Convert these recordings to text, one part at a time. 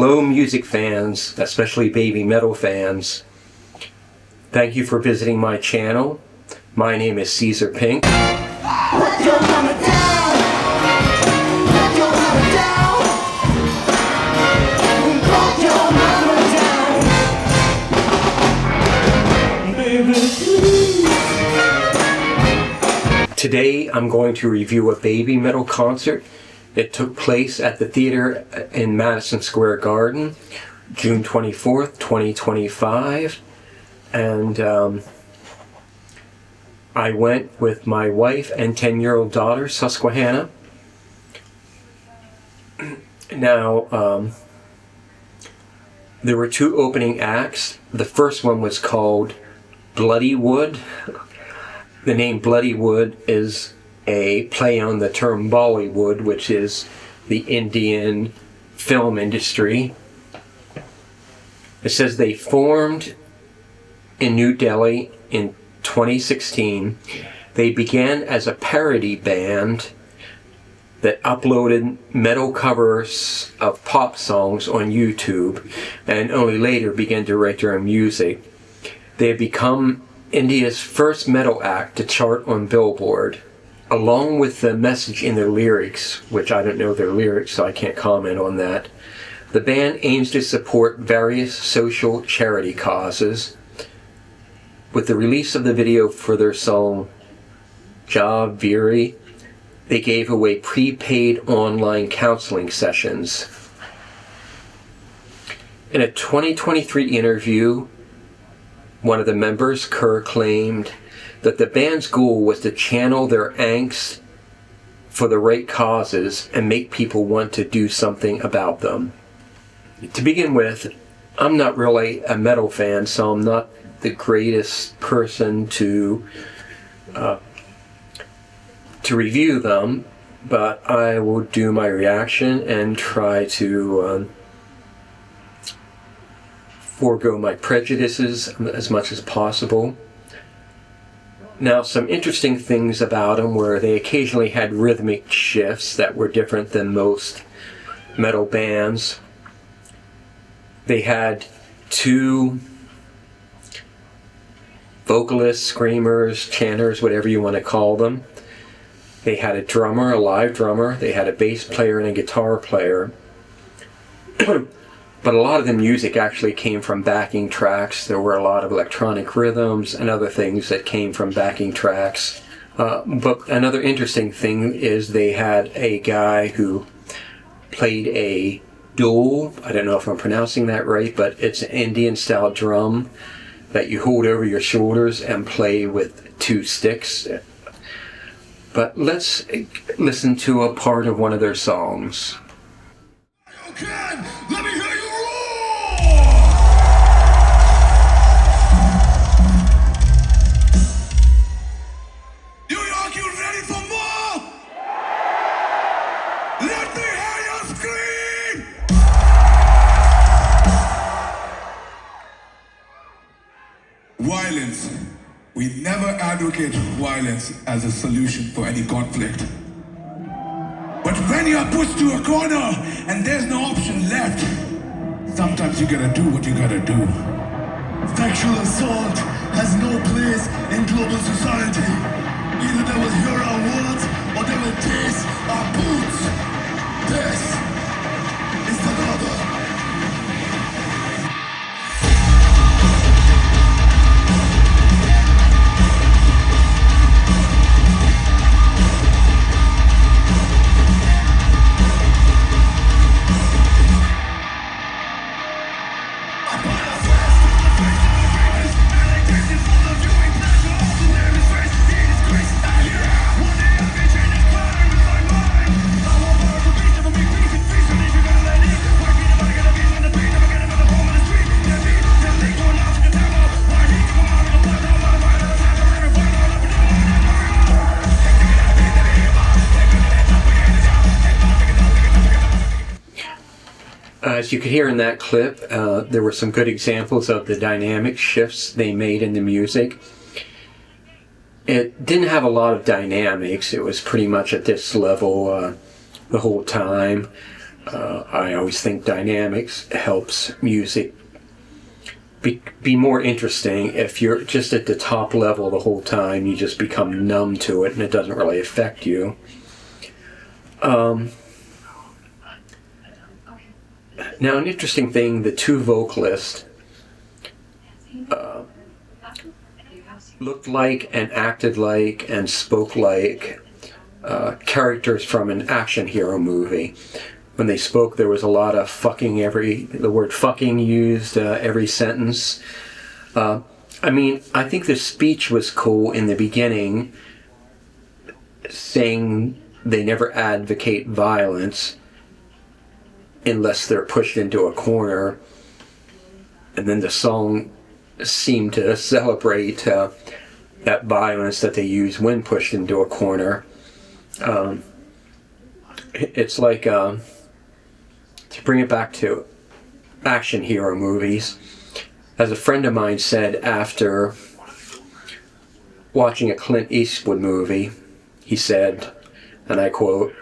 Hello music fans, especially baby metal fans. Thank you for visiting my channel. My name is Caeser Pink. Let your mama down. Let your mama down. Let your mama down. Baby, please. Today I'm going to review a baby metal concert. It took place at the theater in Madison Square Garden, June 24th, 2025. And I went with my wife and 10-year-old daughter, Susquehanna. Now, there were two opening acts. The first one was called Bloodywood. The name Bloodywood is a play on the term Bollywood, which is the Indian film industry. It says they formed in New Delhi in 2016. They began as a parody band that uploaded metal covers of pop songs on YouTube and only later began to write their own music. They have become India's first metal act to chart on Billboard. Along with the message in their lyrics, which I don't know their lyrics, so I can't comment on that, the band aims to support various social charity causes. With the release of the video for their song Ja Veeri, they gave away prepaid online counseling sessions. In a 2023 interview, one of the members, Kerr, claimed that the band's goal was to channel their angst for the right causes and make people want to do something about them. To begin with, I'm not really a metal fan, so I'm not the greatest person to review them, but I will do my reaction and try to forego my prejudices as much as possible. Now, some interesting things about them were they occasionally had rhythmic shifts that were different than most metal bands. They had two vocalists, screamers, chanters, whatever you want to call them. They had a drummer, a live drummer. They had a bass player and a guitar player. But a lot of the music actually came from backing tracks. There were a lot of electronic rhythms and other things that came from backing tracks. But another interesting thing is they had a guy who played a dhol. I don't know if I'm pronouncing that right, but it's an Indian-style drum that you hold over your shoulders and play with two sticks. But let's listen to a part of one of their songs. Okay, let me hear you roar! New York, you ready for more? Let me hear you scream! Violence. We never advocate violence as a solution for any conflict. But when you are pushed to a corner and there's no option left, sometimes you gotta do what you gotta do. Sexual assault has no place in global society. Either they will hear our words or they will taste our boots. This is the other. As you could hear in that clip, there were some good examples of the dynamic shifts they made in the music. It didn't have a lot of dynamics. It was pretty much at this level the whole time. I always think dynamics helps music be more interesting. If you're just at the top level the whole time, you just become numb to it and it doesn't really affect you. Now, an interesting thing, the two vocalists looked like and acted like and spoke like characters from an action hero movie. When they spoke, there was a lot of fucking the word fucking used every sentence. I mean, I think the speech was cool in the beginning, saying they never advocate violence unless they're pushed into a corner. And then the song seemed to celebrate that violence that they use when pushed into a corner. It's like, to bring it back to action hero movies, as a friend of mine said after watching a Clint Eastwood movie, he said, and I quote,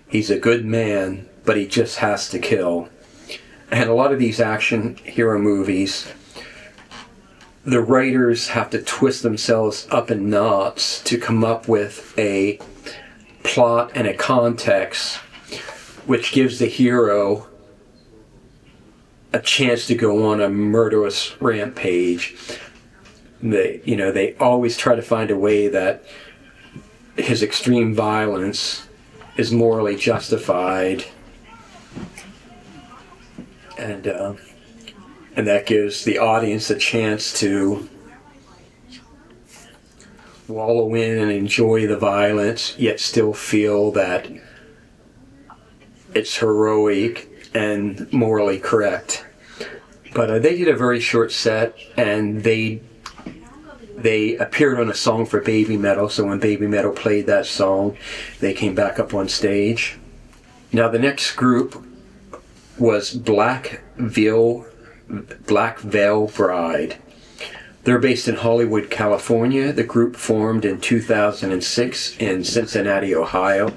"He's a good man, but he just has to kill." And a lot of these action hero movies, the writers have to twist themselves up in knots to come up with a plot and a context which gives the hero a chance to go on a murderous rampage. They always try to find a way that his extreme violence is morally justified, and that gives the audience a chance to wallow in and enjoy the violence, yet still feel that it's heroic and morally correct. But they did a very short set, and they appeared on a song for Babymetal, so when Babymetal played that song, they came back up on stage. Now the next group was Black Veil Bride. They're based in Hollywood, California. The group formed in 2006 in Cincinnati, Ohio.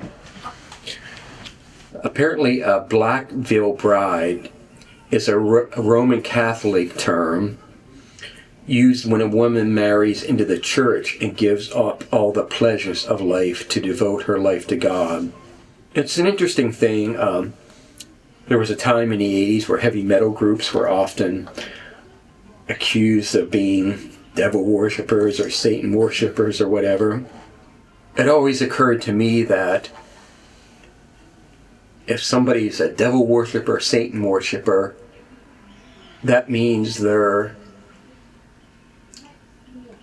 Apparently, a Black Veil Bride is a Roman Catholic term used when a woman marries into the church and gives up all the pleasures of life to devote her life to God. It's an interesting thing. There was a time in the 80s where heavy metal groups were often accused of being devil worshippers or Satan worshippers or whatever. It always occurred to me that if somebody's a devil worshipper, Satan worshipper, that means their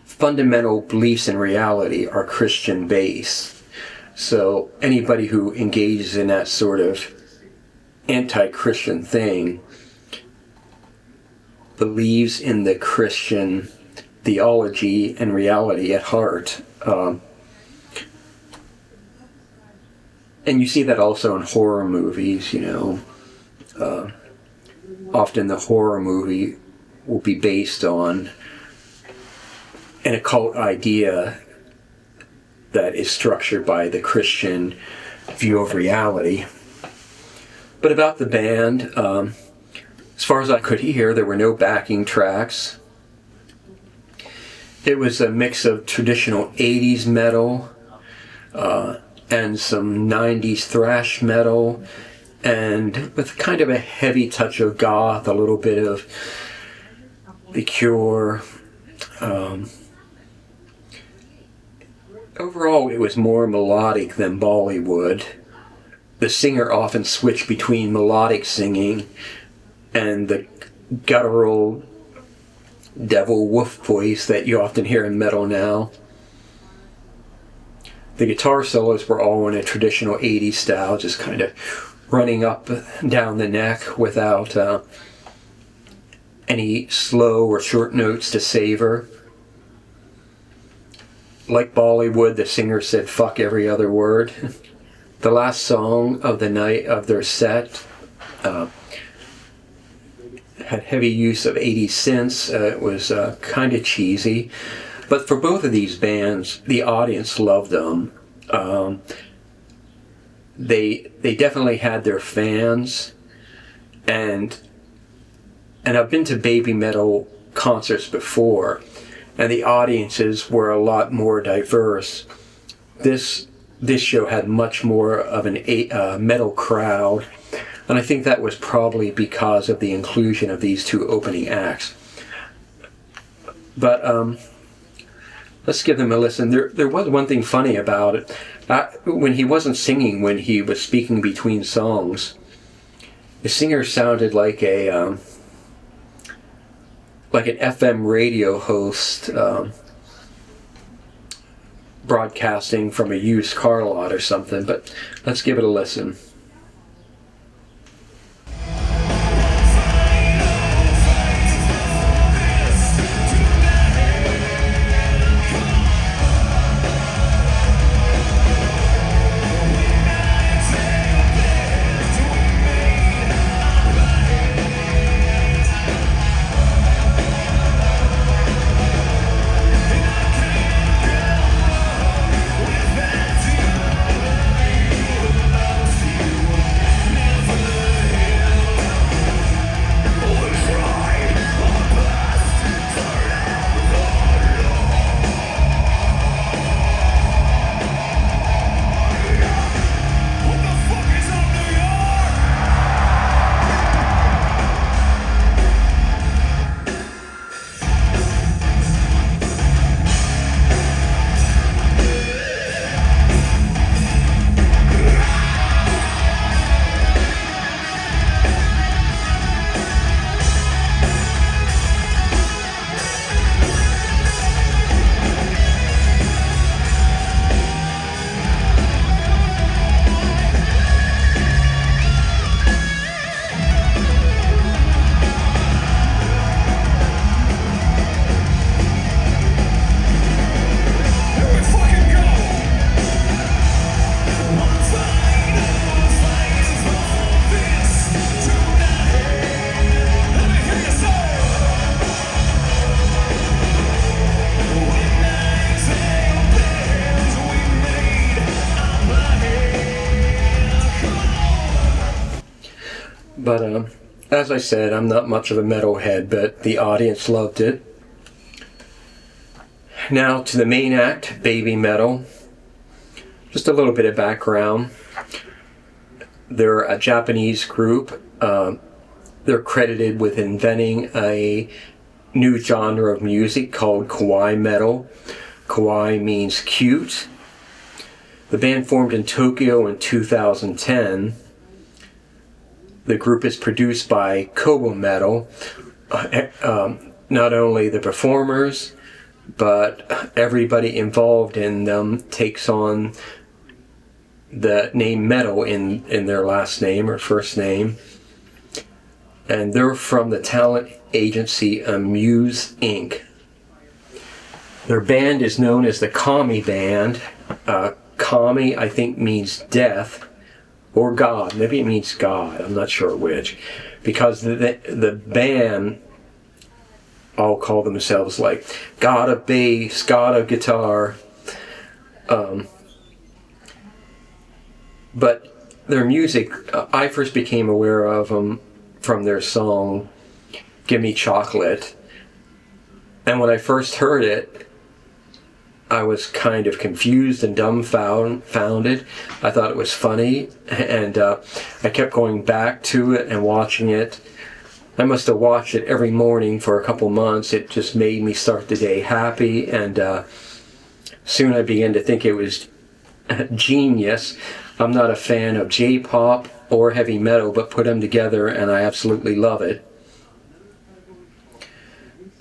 fundamental beliefs in reality are Christian based. So anybody who engages in that sort of anti-Christian thing believes in the Christian theology and reality at heart. And you see that also in horror movies, often the horror movie will be based on an occult idea that is structured by the Christian view of reality. But about the band, as far as I could hear, there were no backing tracks. It was a mix of traditional 80s metal and some 90s thrash metal, and with kind of a heavy touch of goth, a little bit of The Cure. Overall, it was more melodic than Bollywood. The singer often switched between melodic singing and the guttural devil wolf voice that you often hear in metal now. The guitar solos were all in a traditional 80s style, just kind of running up and down the neck without any slow or short notes to savor. Like Bollywood, the singer said fuck every other word. The last song of the night of their set had heavy use of 80s synths. It was kind of cheesy. But for both of these bands, the audience loved them. they definitely had their fans, and I've been to Babymetal concerts before, and the audiences were a lot more diverse. This show had much more of an metal crowd, and I think that was probably because of the inclusion of these two opening acts. But let's give them a listen. There was one thing funny about it. When he wasn't singing, when he was speaking between songs, the singer sounded like an FM radio host broadcasting from a used car lot or something. But let's give it a listen. But as I said, I'm not much of a metalhead, but the audience loved it. Now to the main act, Babymetal. Just a little bit of background. They're a Japanese group. They're credited with inventing a new genre of music called kawaii metal. Kawaii means cute. The band formed in Tokyo in 2010. The group is produced by Babymetal. Not only the performers, but everybody involved in them takes on the name metal in their last name or first name. And they're from the talent agency Muse Inc. Their band is known as the Kami Band. Kami, I think, means death or God. Maybe it means God. I'm not sure which. Because the band all call themselves like God of bass, God of guitar. But their music, I first became aware of them from their song Gimmie Chocolate. And when I first heard it, I was kind of confused and dumbfounded. I thought it was funny, and I kept going back to it and watching it. I must have watched it every morning for a couple months. It just made me start the day happy, and soon I began to think it was genius. I'm not a fan of J-pop or heavy metal, but put them together and I absolutely love it.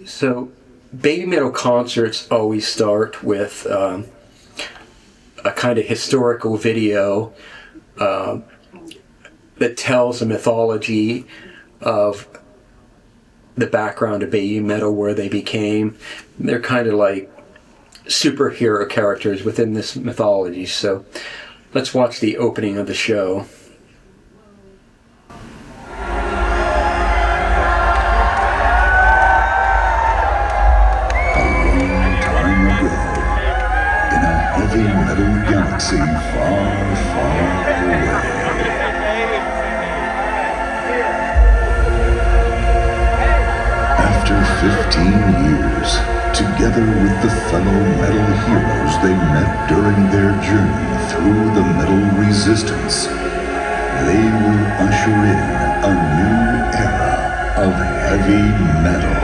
So Babymetal concerts always start with a kind of historical video that tells the mythology of the background of Babymetal, where they became. They're kind of like superhero characters within this mythology. So let's watch the opening of the show. Heavy metal galaxy far, far away. After 15 years, together with the fellow metal heroes they met during their journey through the metal resistance, they will usher in a new era of heavy metal.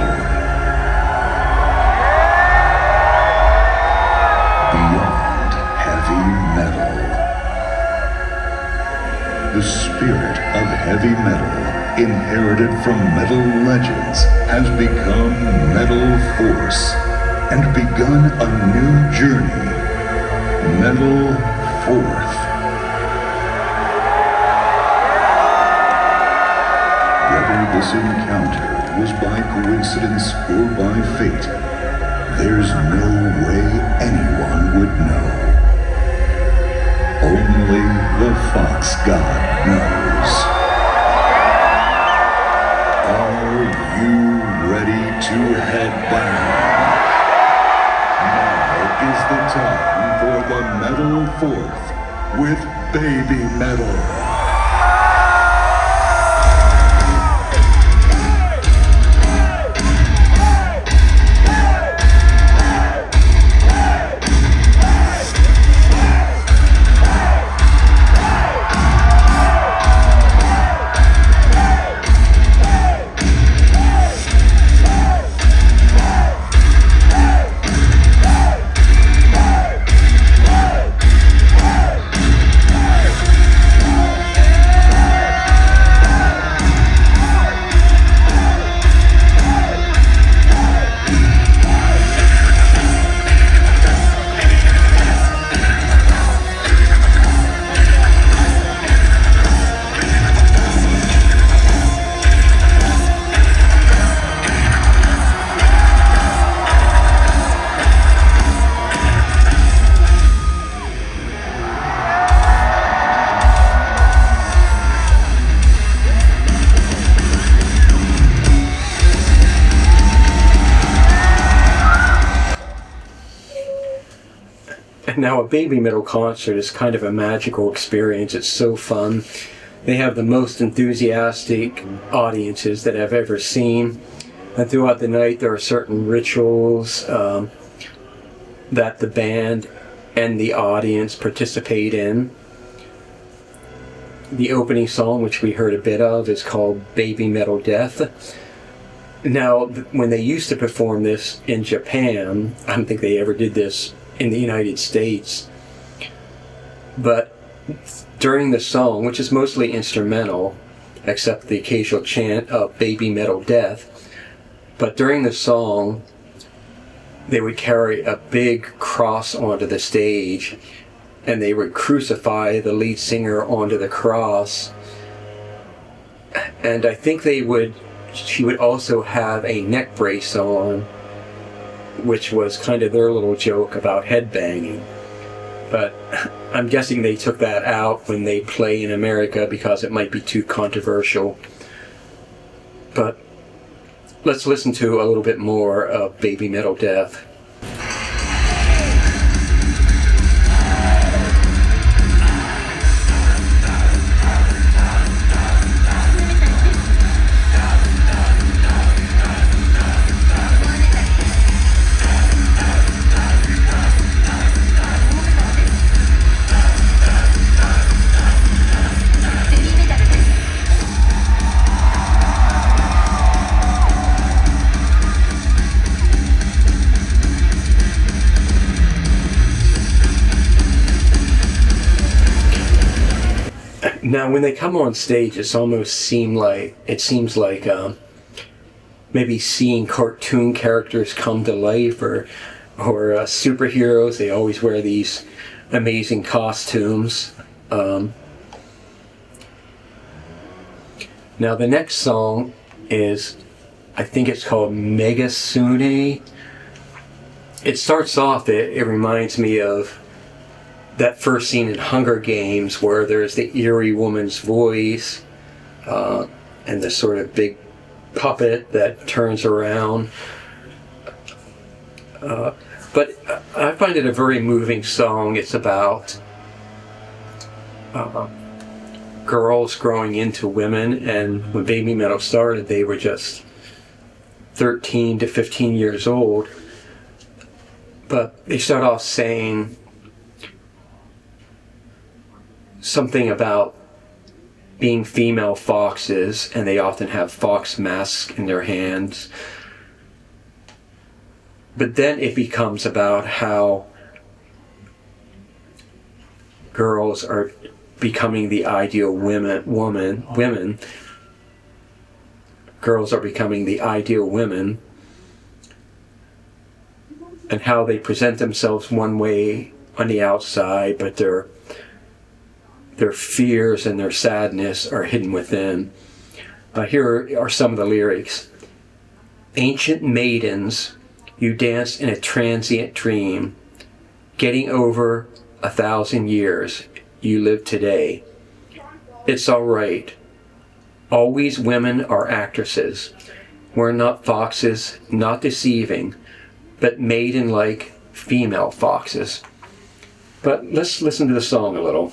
Beyond heavy metal. The spirit of heavy metal, inherited from metal legends, has become metal force and begun a new journey. Metal forth. Whether this encounter was by coincidence or by fate, there's no way anyone would know. Only the Fox God knows. Are you ready to head down? Now is the time for the Metal Fourth with Babymetal. Now, a Babymetal concert is kind of a magical experience. It's so fun. They have the most enthusiastic audiences that I've ever seen. And throughout the night, there are certain rituals that the band and the audience participate in. The opening song, which we heard a bit of, is called Babymetal Death. Now, when they used to perform this in Japan, I don't think they ever did this in the United States, but during the song, which is mostly instrumental, except the occasional chant of Babymetal Death, but during the song, they would carry a big cross onto the stage, and they would crucify the lead singer onto the cross, and I think she would also have a neck brace on, which was kind of their little joke about headbanging. But I'm guessing they took that out when they play in America because it might be too controversial. But let's listen to a little bit more of Babymetal Death. Now, when they come on stage, it seems like maybe seeing cartoon characters come to life, or superheroes. They always wear these amazing costumes. Now, the next song is, I think it's called Megisune. It starts off, it reminds me of that first scene in Hunger Games where there's the eerie woman's voice and the sort of big puppet that turns around. But I find it a very moving song. It's about girls growing into women, and when Babymetal started, they were just 13 to 15 years old. But they start off saying something about being female foxes, and they often have fox masks in their hands. But then it becomes about how girls are becoming the ideal women. Girls are becoming the ideal women, and how they present themselves one way on the outside, but their fears and their sadness are hidden within. Here are some of the lyrics. Ancient maidens, you danced in a transient dream, getting over 1,000 years, you live today. It's all right. Always women are actresses. We're not foxes, not deceiving, but maiden-like female foxes. But let's listen to the song a little.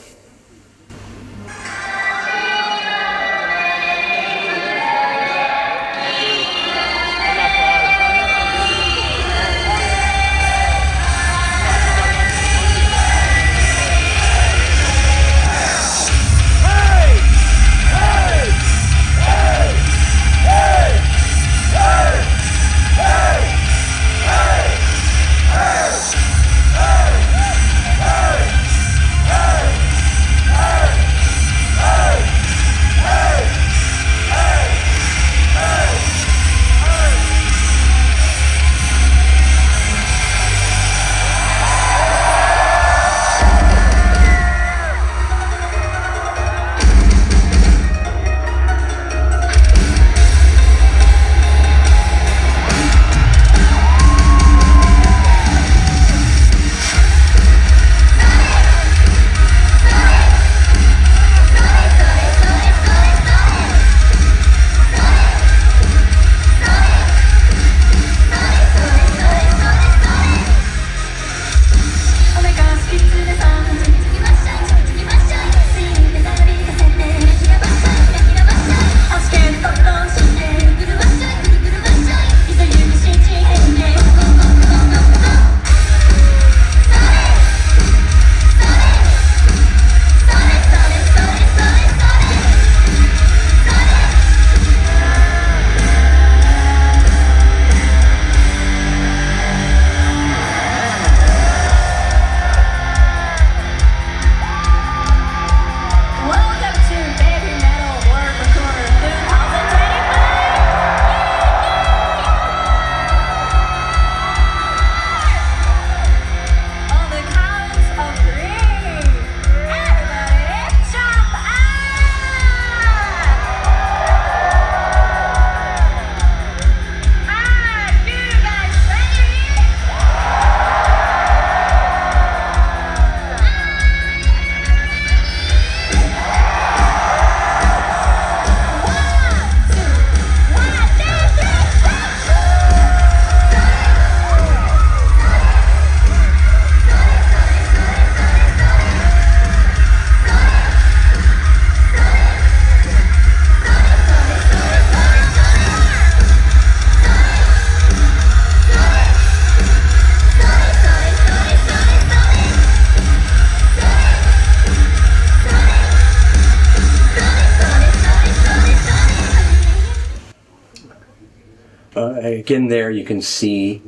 Again, there you can see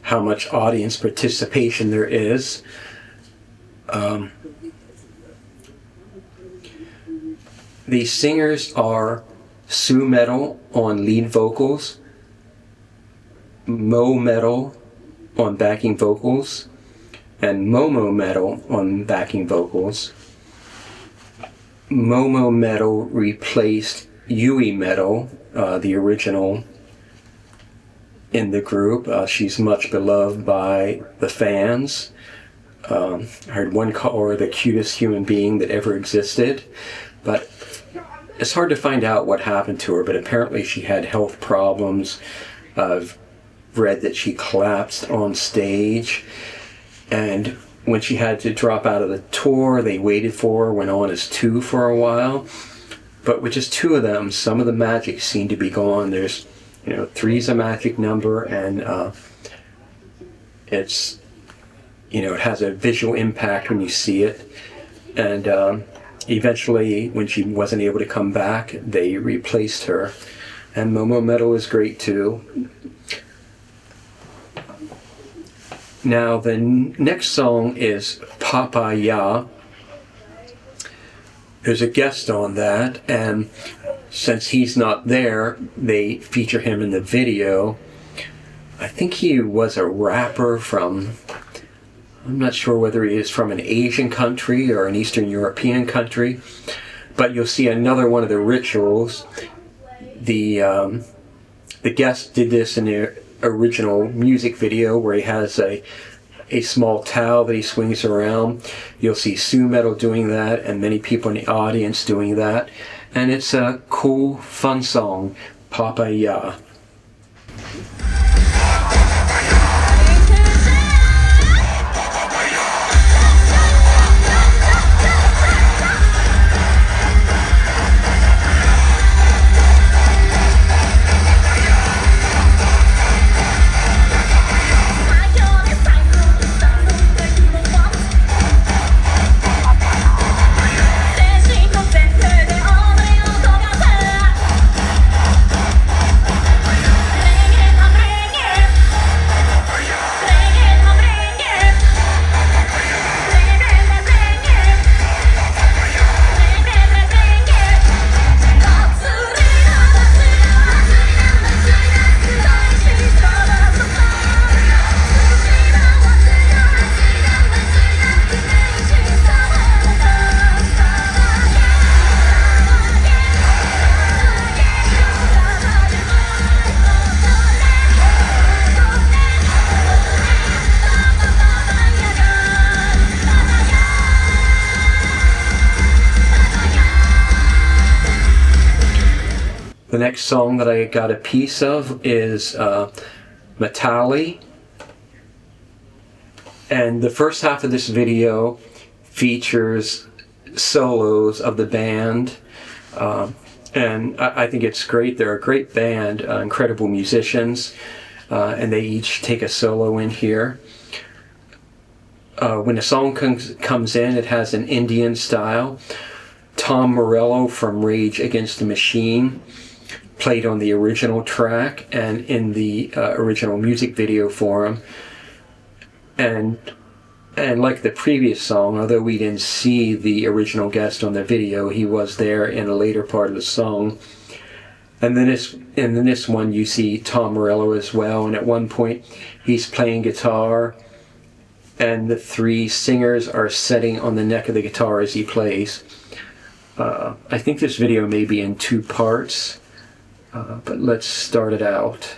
how much audience participation there is. The singers are Sumetal on lead vocals, Metal on backing vocals, and Metal on backing vocals. Metal replaced Yuimetal, the original in the group. She's much beloved by the fans. I heard one call her the cutest human being that ever existed, but it's hard to find out what happened to her, but apparently she had health problems. I've read that she collapsed on stage, and when she had to drop out of the tour, they waited for her, went on as two for a while. But with just two of them, some of the magic seemed to be gone. There's, three's a magic number, and it's, it has a visual impact when you see it. And eventually, when she wasn't able to come back, they replaced her. And Momo Metal is great too. Now the next song is PaPaYa. There's a guest on that, and since he's not there, they feature him in the video. I think he was a rapper from, I'm not sure whether he is from an Asian country or an Eastern European country, but you'll see another one of the rituals. The guest did this in the original music video where he has a small towel that he swings around. You'll see Sumetal doing that and many people in the audience doing that. And it's a cool, fun song, PaPaYa. The next song that I got a piece of is Metali. And the first half of this video features solos of the band. And I think it's great. They're a great band, incredible musicians, and they each take a solo in here. When the song comes in, it has an Indian style. Tom Morello from Rage Against the Machine played on the original track and in the original music video for him. And like the previous song, although we didn't see the original guest on the video, he was there in a later part of the song. And then in this one, you see Tom Morello as well. And at one point, he's playing guitar, and the three singers are sitting on the neck of the guitar as he plays. I think this video may be in two parts, but let's start it out.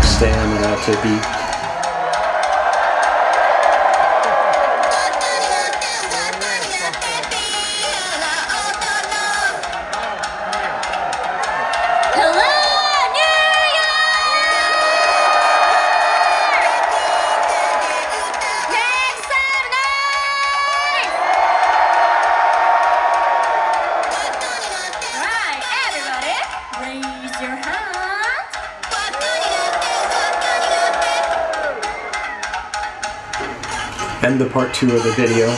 Stamina to be end the part 2 of the video.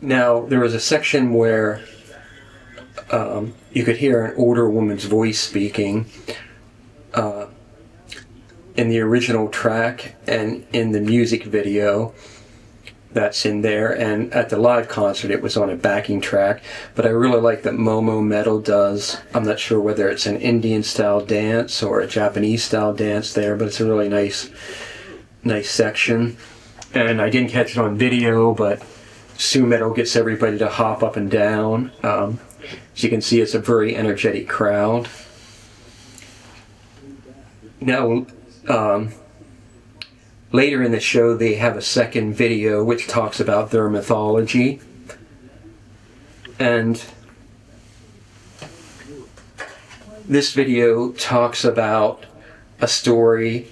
Now, there was a section where you could hear an older woman's voice speaking in the original track and in the music video that's in there, and at the live concert it was on a backing track. But I really like that Momo Metal does, I'm not sure whether it's an Indian style dance or a Japanese style dance there, but it's a really nice section. And I didn't catch it on video, but Sumetal gets everybody to hop up and down. As you can see, it's a very energetic crowd. Now, later in the show, they have a second video which talks about their mythology. And this video talks about a story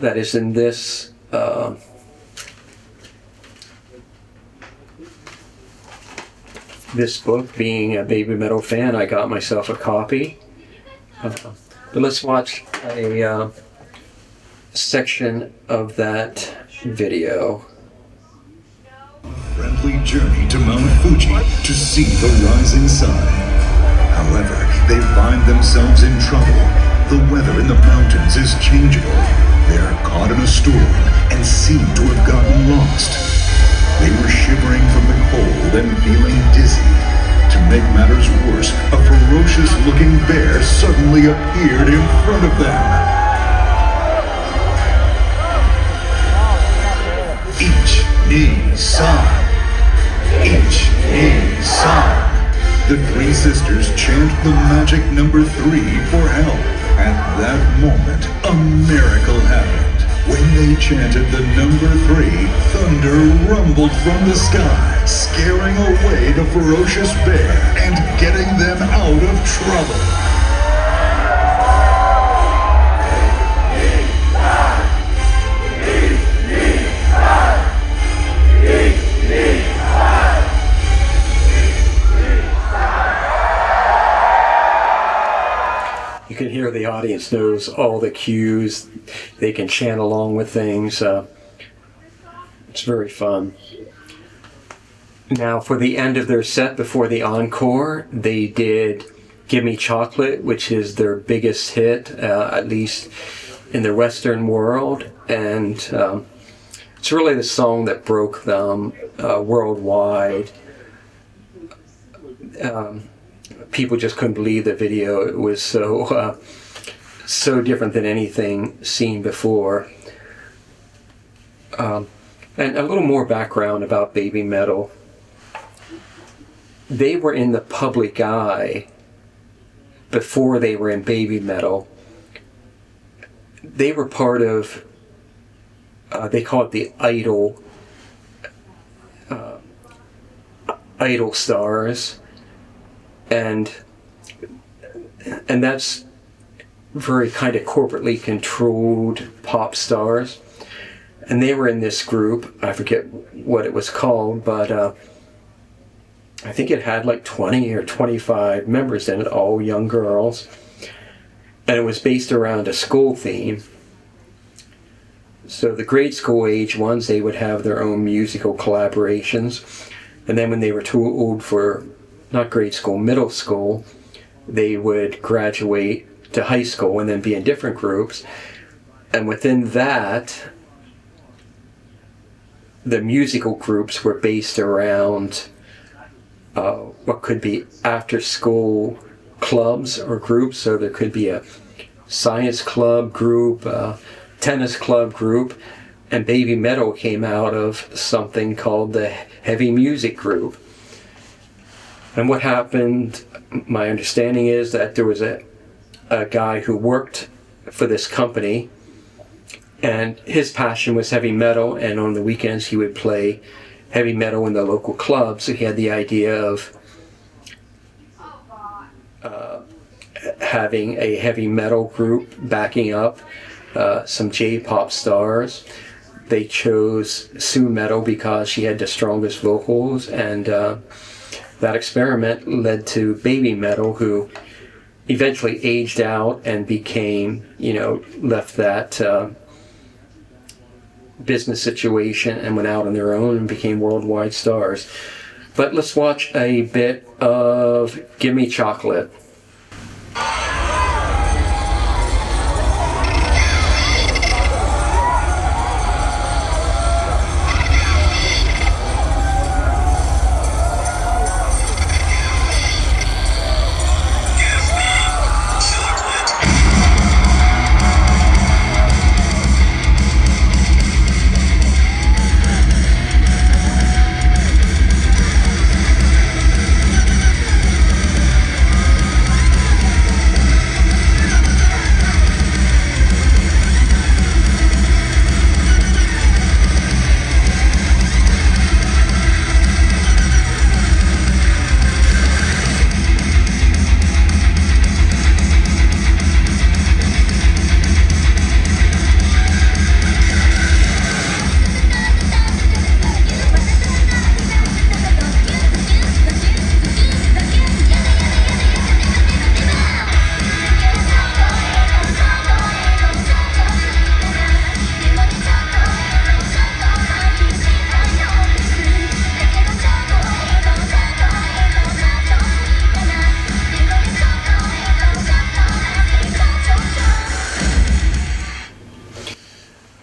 that is in this this book. Being a Babymetal fan, I got myself a copy. But let's watch a section of that video. Friendly journey to Mount Fuji to see the rising sun. However, they find themselves in trouble. The weather in the mountains is changeable. They are caught in a storm and seem to have gotten lost. They were shivering from the cold and feeling dizzy. To make matters worse, a ferocious-looking bear suddenly appeared in front of them. Each knee sign. Each knee sign. The three sisters chant the magic number 3 for help. At that moment, a miracle happened. When they chanted the number 3, thunder rumbled from the sky, scaring away the ferocious bear and getting them out of trouble. You can hear the audience knows all the cues. They can chant along with things. It's very fun. Now, for the end of their set before the encore, they did Gimmie Chocolate, which is their biggest hit, at least in the Western world. And it's really the song that broke them worldwide. People just couldn't believe the video. It was so different than anything seen before. And a little more background about Babymetal. They were in the public eye before they were in Babymetal. They were part of, they call it the idol stars. And that's very kind of corporately controlled pop stars. And they were in this group. I forget what it was called, but I think it had like 20 or 25 members in it, all young girls. And it was based around a school theme. So the grade school age ones, they would have their own musical collaborations. And then when they were too old for not grade school, middle school, they would graduate to high school and then be in different groups. And within that, the musical groups were based around what could be after-school clubs or groups. So there could be a science club group, a tennis club group, and Babymetal came out of something called the heavy music group. And what happened, my understanding is that there was a guy who worked for this company, and his passion was heavy metal, and on the weekends he would play heavy metal in the local club. So he had the idea of having a heavy metal group backing up some J-pop stars. They chose Sumetal because she had the strongest vocals, and that experiment led to Babymetal, who eventually aged out and became, left that business situation and went out on their own and became worldwide stars. But let's watch a bit of Gimmie Chocolate.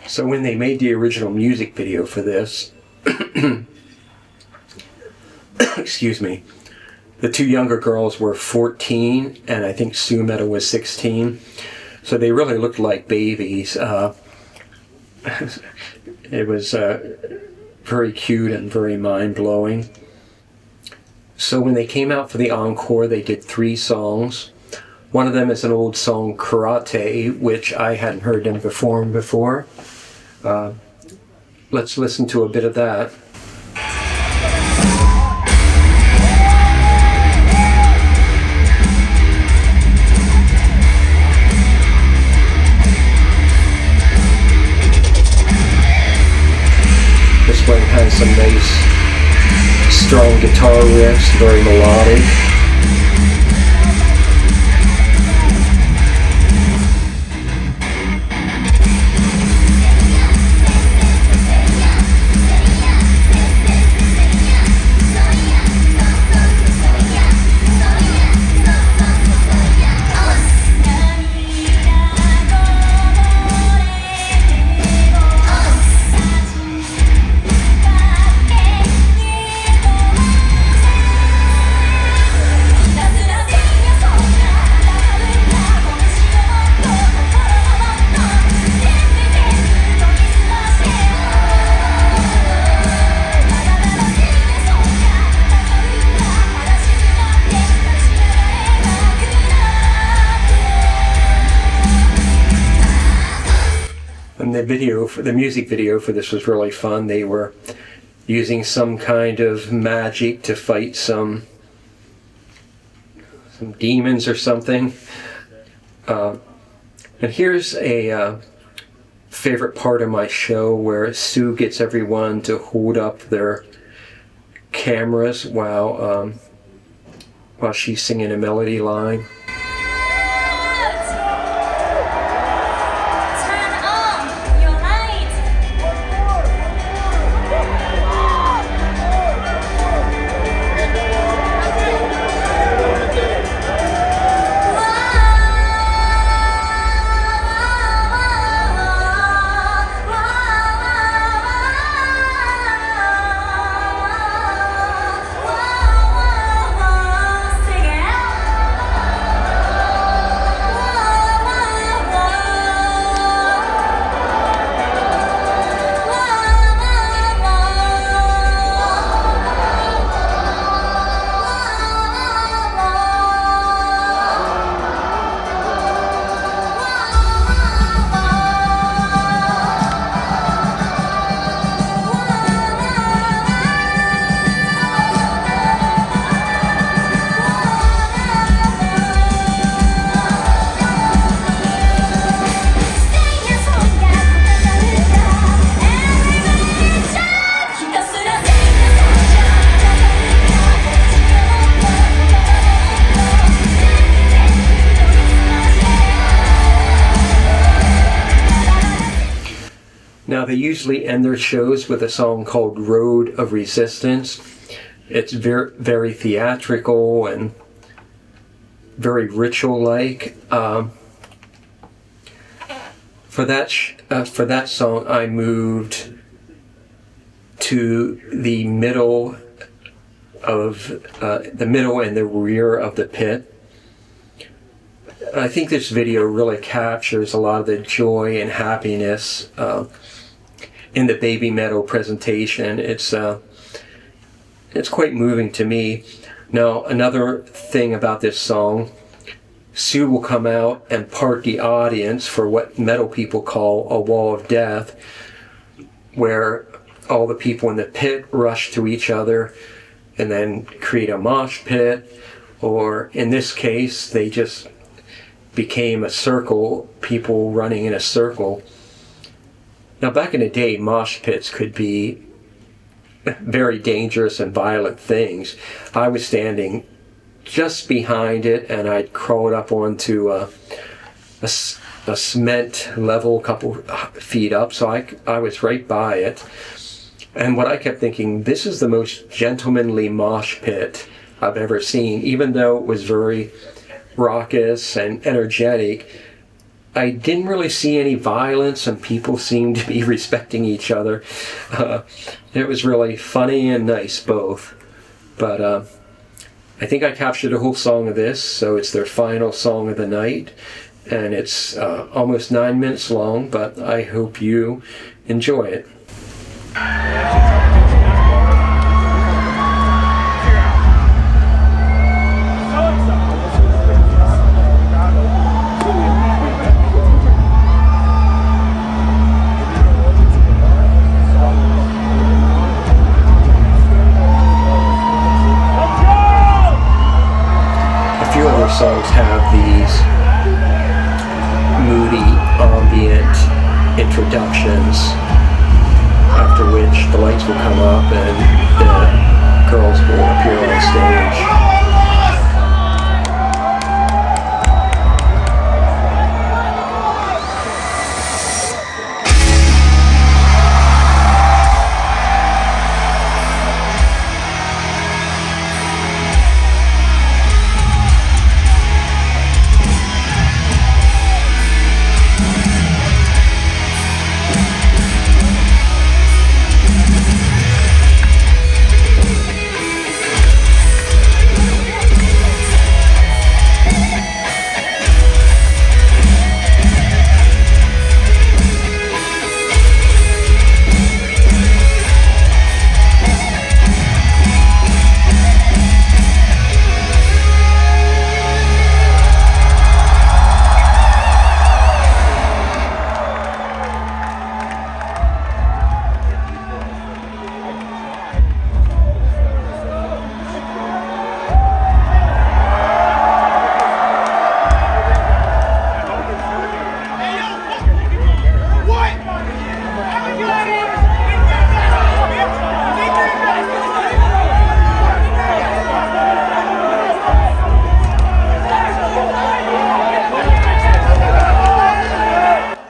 So when they made the original music video for this, excuse me, the two younger girls were 14 and I think Sumetal was 16. So they really looked like babies. It was very cute and very mind-blowing. So when they came out for the encore, they did 3 songs. One of them is an old song, Karate, which I hadn't heard them perform before. Let's listen to a bit of that. This one has some nice, strong guitar riffs, very melodic. The music video for this was really fun. They were using some kind of magic to fight some demons or something. And here's a favorite part of my show where Sue gets everyone to hold up their cameras while she's singing a melody line. Now, they usually end their shows with a song called Road of Resistance. It's very, very theatrical and very ritual-like. For that song, I moved to the middle and the rear of the pit. I think this video really captures a lot of the joy and happiness in the Babymetal presentation. It's quite moving to me. Now, another thing about this song, Sue will come out and part the audience for what metal people call a wall of death, where all the people in the pit rush to each other and then create a mosh pit, or in this case, they just became a circle, people running in a circle. Now, back in the day, mosh pits could be very dangerous and violent things. I was standing just behind it, and I'd crawled up onto a cement level a couple feet up, so I was right by it. And what I kept thinking, this is the most gentlemanly mosh pit I've ever seen. Even though it was very raucous and energetic, I didn't really see any violence, and people seemed to be respecting each other. It was really funny and nice both. But I think I captured the whole song of this, so it's their final song of the night. And it's almost 9 minutes long, but I hope you enjoy it. Songs have these moody, ambient introductions, after which the lights will come up and the girls will appear on stage.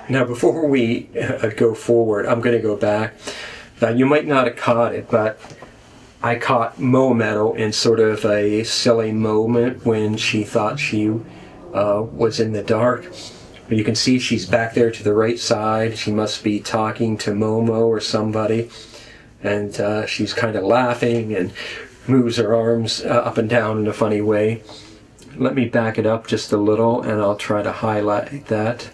Now, before we go forward, I'm going to go back. Now, you might not have caught it, but I caught Metal in sort of a silly moment when she thought she was in the dark. You can see she's back there to the right side. She must be talking to Momo or somebody. And she's kind of laughing and moves her arms up and down in a funny way. Let me back it up just a little, and I'll try to highlight that.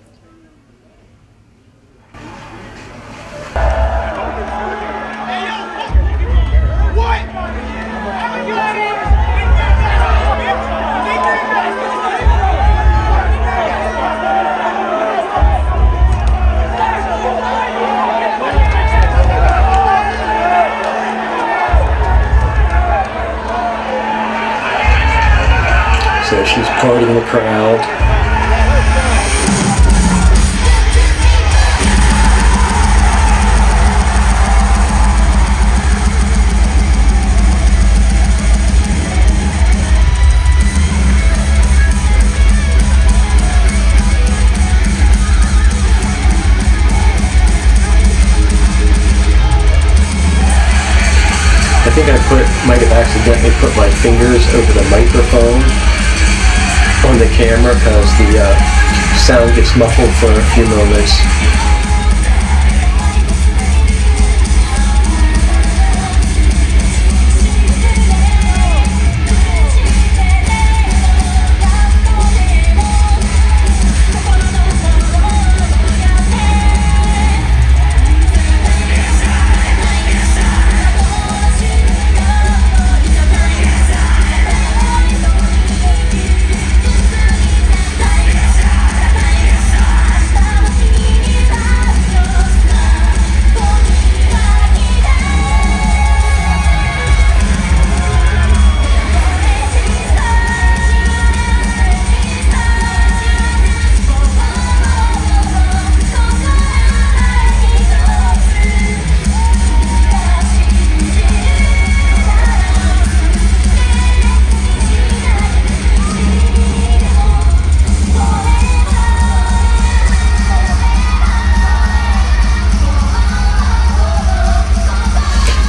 So she's parting the crowd. might have accidentally put my fingers over the microphone on the camera because the sound gets muffled for a few moments.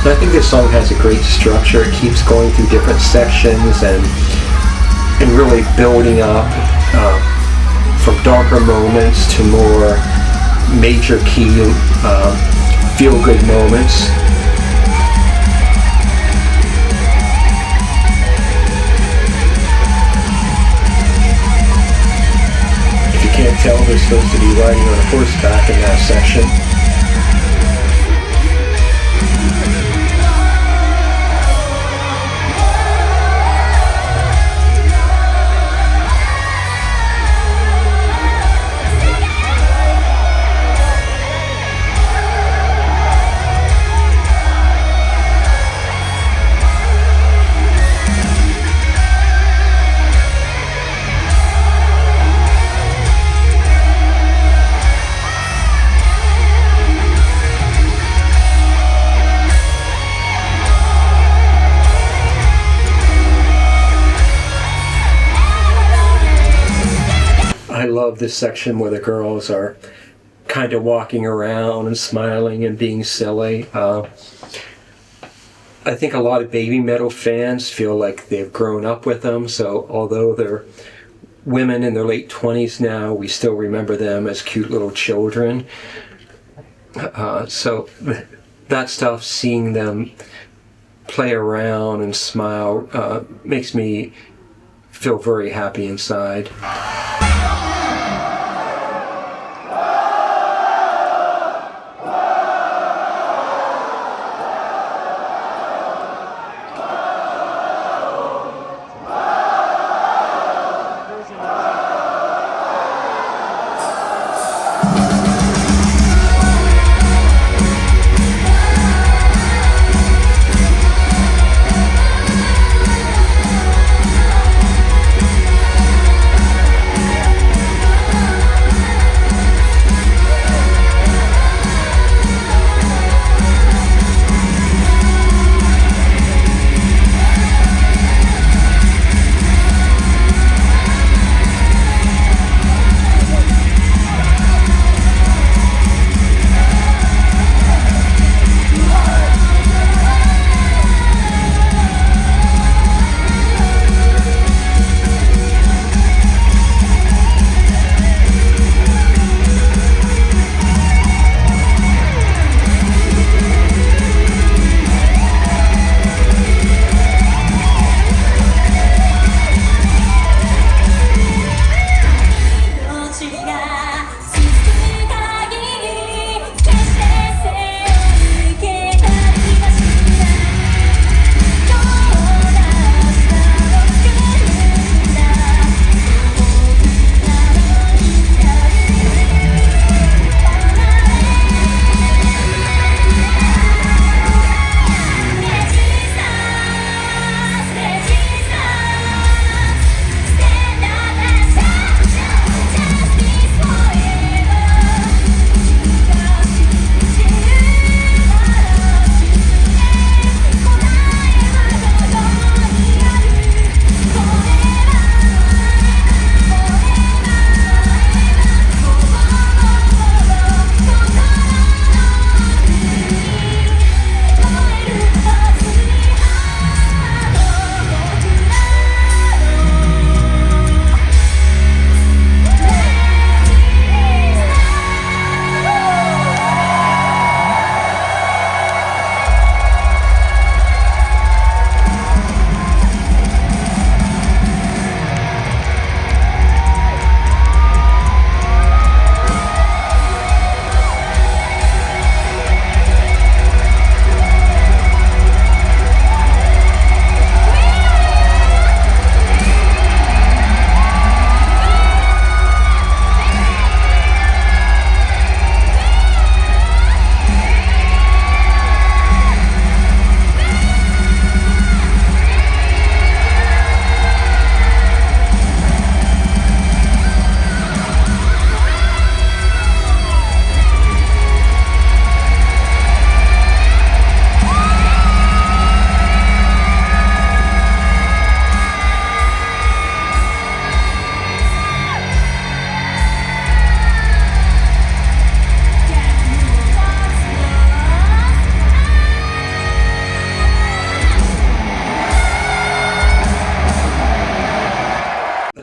I think this song has a great structure. It keeps going through different sections and really building up from darker moments to more major key feel-good moments. If you can't tell, they're supposed to be riding on a horseback in that section. I love this section where the girls are kind of walking around and smiling and being silly. I think a lot of Babymetal fans feel like they've grown up with them, so although they're women in their late 20s now, we still remember them as cute little children. So that stuff, seeing them play around and smile, makes me feel very happy inside.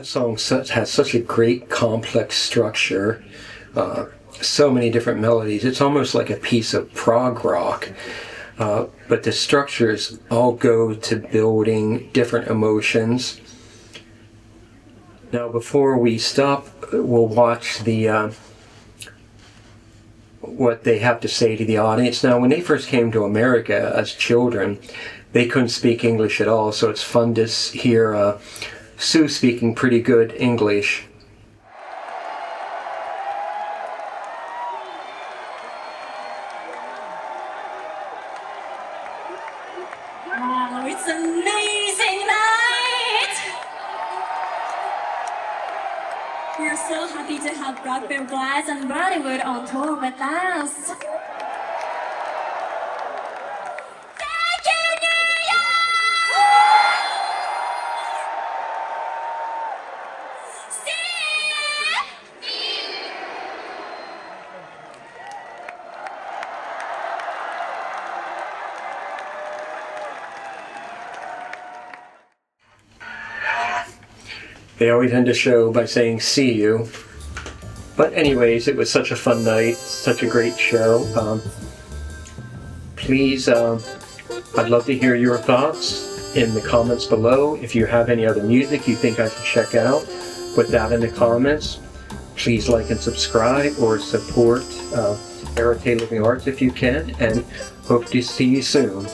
song has such a great complex structure, so many different melodies. It's almost like a piece of prog rock, but the structures all go to building different emotions. Now before we stop, we'll watch the what they have to say to the audience. Now when they first came to America as children, they couldn't speak English at all, so it's fun to hear Sue speaking pretty good English. Wow, it's an amazing night! We're so happy to have Blackbeard Glass and Bloodywood on tour with us. They always end the show by saying "see you." But anyways, it was such a fun night, such a great show. Please, I'd love to hear your thoughts in the comments below. If you have any other music you think I should check out, put that in the comments. Please like and subscribe or support Arete Living Arts if you can, and hope to see you soon.